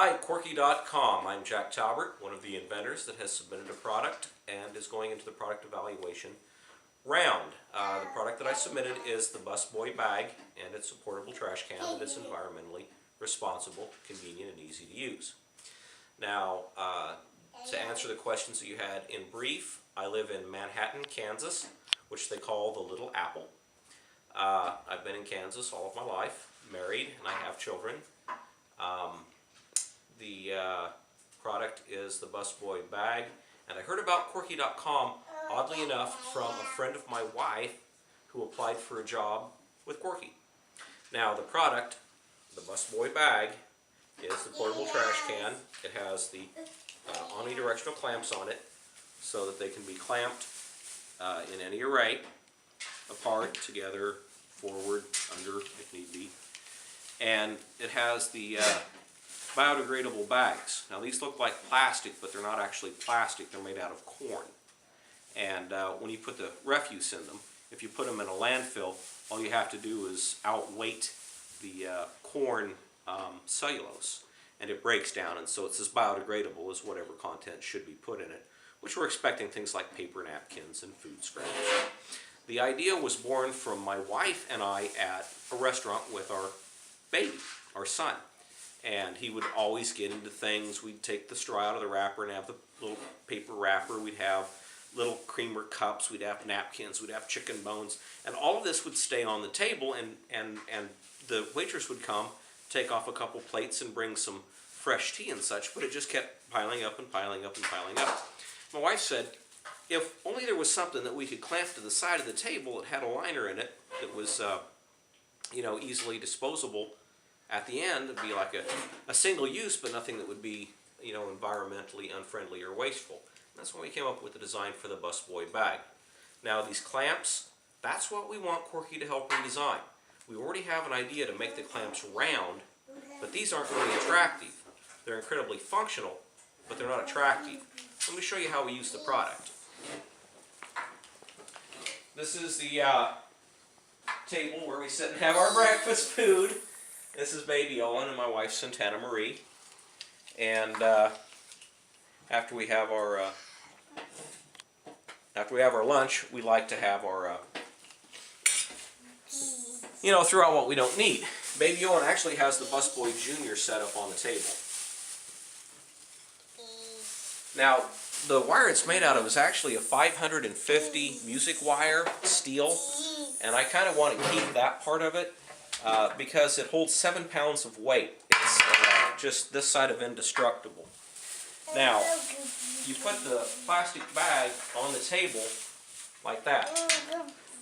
Hi, quirky.com. I'm Jack Talbert, one of the inventors that has submitted a product and is going into the product evaluation round. The product that I submitted is the BusBoy bag, and it's a portable trash can that is environmentally responsible, convenient, and easy to use. Now, to answer the questions that you had in brief, I live in Manhattan, Kansas, which they call the Little Apple. I've been in Kansas all of my life, married, and I have children. The product is the BusBoy bag, and I heard about quirky.com, oddly enough, from a friend of my wife who applied for a job with Quirky. Now, the product, the BusBoy bag, is the portable trash can. It has the omnidirectional clamps on it so that they can be clamped in any array, apart, together, forward, under, if need be. And it has the biodegradable bags. Now, these look like plastic, but they're not actually plastic. They're made out of corn. And when you put the refuse in them, if you put them in a landfill, all you have to do is outweight the corn cellulose, and it breaks down, and so it's as biodegradable as whatever content should be put in it, which we're expecting things like paper napkins and food scraps. The idea was born from my wife and I at a restaurant with our baby, our son. And he would always get into things. We'd take the straw out of the wrapper and have the little paper wrapper. We'd have little creamer cups. We'd have napkins. We'd have chicken bones. And all of this would stay on the table, and the waitress would come, take off a couple plates and bring some fresh tea and such, but it just kept piling up and piling up and piling up. My wife said, if only there was something that we could clamp to the side of the table that had a liner in it that was, easily disposable. At the end, it'd be like a single use, but nothing that would be, environmentally unfriendly or wasteful. And that's when we came up with the design for the BusBoy bag. Now, these clamps, that's what we want Quirky to help redesign. We already have an idea to make the clamps round, but these aren't really attractive. They're incredibly functional, but they're not attractive. Let me show you how we use the product. This is the table where we sit and have our breakfast food. This is baby Owen and my wife Santana Marie. And after we have our lunch, we like to have our throw out what we don't need. Baby Owen actually has the BusBoy Junior set up on the table. Now, the wire it's made out of is actually a 550 music wire, steel, and I kind of want to keep that part of it because it holds 7 pounds of weight. It's just this side of indestructible. Now, you put the plastic bag on the table like that,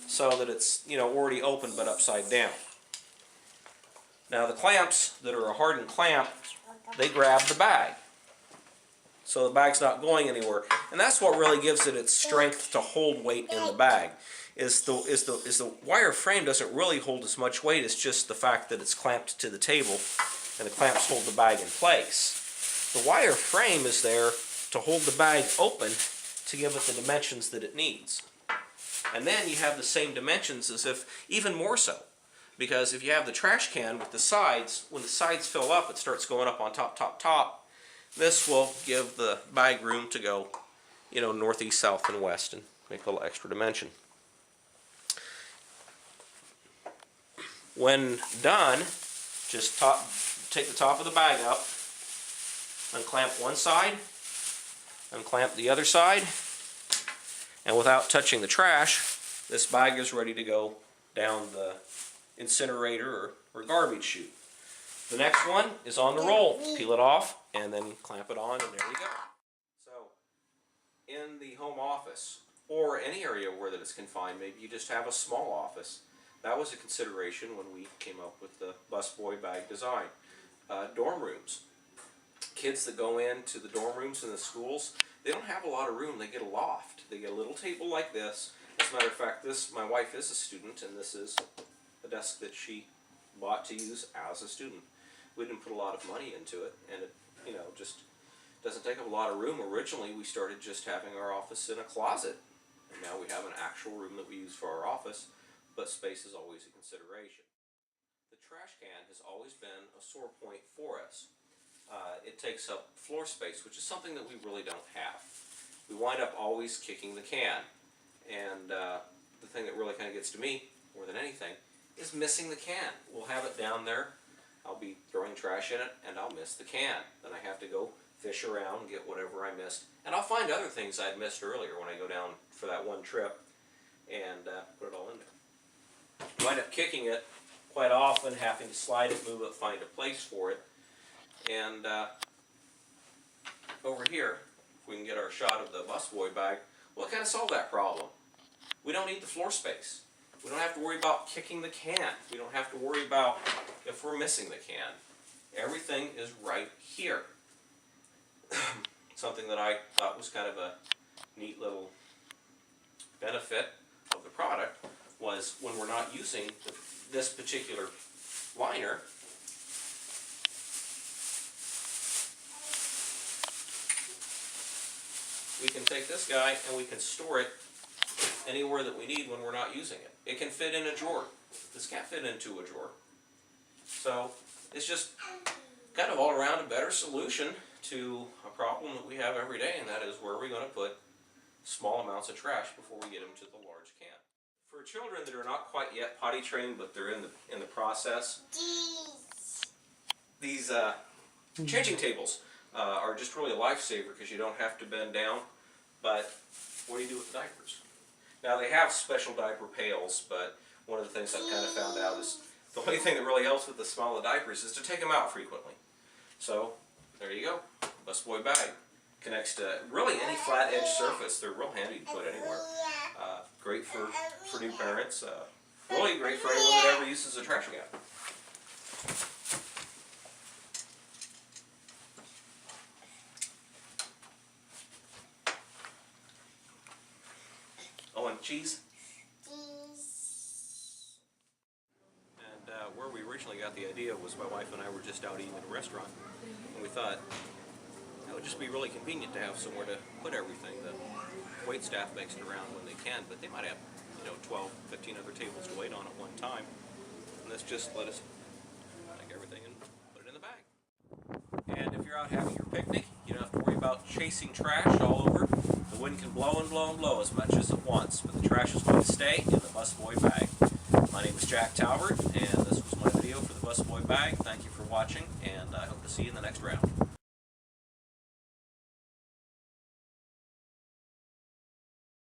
so that it's already open but upside down. Now, the clamps that are a hardened clamp, they grab the bag. So the bag's not going anywhere, and that's what really gives it its strength to hold weight in the bag. Is the wire frame doesn't really hold as much weight. It's just the fact that it's clamped to the table, and the clamps hold the bag in place. The wire frame is there to hold the bag open to give it the dimensions that it needs. And then you have the same dimensions as if, even more so, because if you have the trash can with the sides, when the sides fill up, it starts going up on top, top, top. This will give the bag room to go, north, east, south, and west, and make a little extra dimension. When done, just take the top of the bag up, unclamp one side, unclamp the other side, and without touching the trash, this bag is ready to go down the incinerator or garbage chute. The next one is on the roll. Peel it off and then clamp it on, and there you go. So, in the home office, or any area where that it's confined, maybe you just have a small office. That was a consideration when we came up with the BusBoy bag design. Dorm rooms. Kids that go into the dorm rooms in the schools, they don't have a lot of room. They get a loft. They get a little table like this. As a matter of fact, my wife is a student, and this is a desk that she bought to use as a student. We didn't put a lot of money into it, and it, just doesn't take up a lot of room. Originally, we started just having our office in a closet, and now we have an actual room that we use for our office, but space is always a consideration. The trash can has always been a sore point for us. it takes up floor space, which is something that we really don't have. We wind up always kicking the can, and the thing that really kind of gets to me more than anything is missing the can. We'll have it down there, I'll be throwing trash in it, and I'll miss the can. Then I have to go fish around and get whatever I missed, and I'll find other things I'd missed earlier when I go down for that one trip and put it all in there. Wind up kicking it quite often, having to slide it, move it, find a place for it. And over here, if we can get our shot of the busboy bag, well, it kind of solved that problem. We don't need the floor space. We don't have to worry about kicking the can. We don't have to worry about if we're missing the can. Everything is right here. Something that I thought was kind of a neat little benefit of the product was when we're not using this particular liner, we can take this guy and we can store it anywhere that we need when we're not using it. It can fit in a drawer. This can't fit into a drawer. So it's just kind of all around a better solution to a problem that we have every day, and that is where we're going to put small amounts of trash before we get them to the large can. For children that are not quite yet potty trained, but they're in the process, these changing tables are just really a lifesaver because you don't have to bend down. But what do you do with the diapers? Now they have special diaper pails, but one of the things I've kind of found out is the only thing that really helps with the smell of diapers is to take them out frequently. So there you go, busboy bag. Connects to really any flat edge surface. They're real handy to put anywhere. Great for new parents. Really great for anyone that ever uses a trash can. Oh, and cheese. And where we originally got the idea was my wife and I were just out eating at a restaurant, and we thought it would just be really convenient to have somewhere to put everything. The wait staff makes it around when they can, but they might have 12, 15 other tables to wait on at one time. And let's just let us take everything and put it in the bag. And if you're out having your picnic, you don't have to worry about chasing trash all over. The wind can blow and blow and blow as much as it wants, but the trash is going to stay in the busboy bag. My name is Jack Talbert, and this was my video for the busboy bag. Thank you for watching, and I hope to see you in the next round.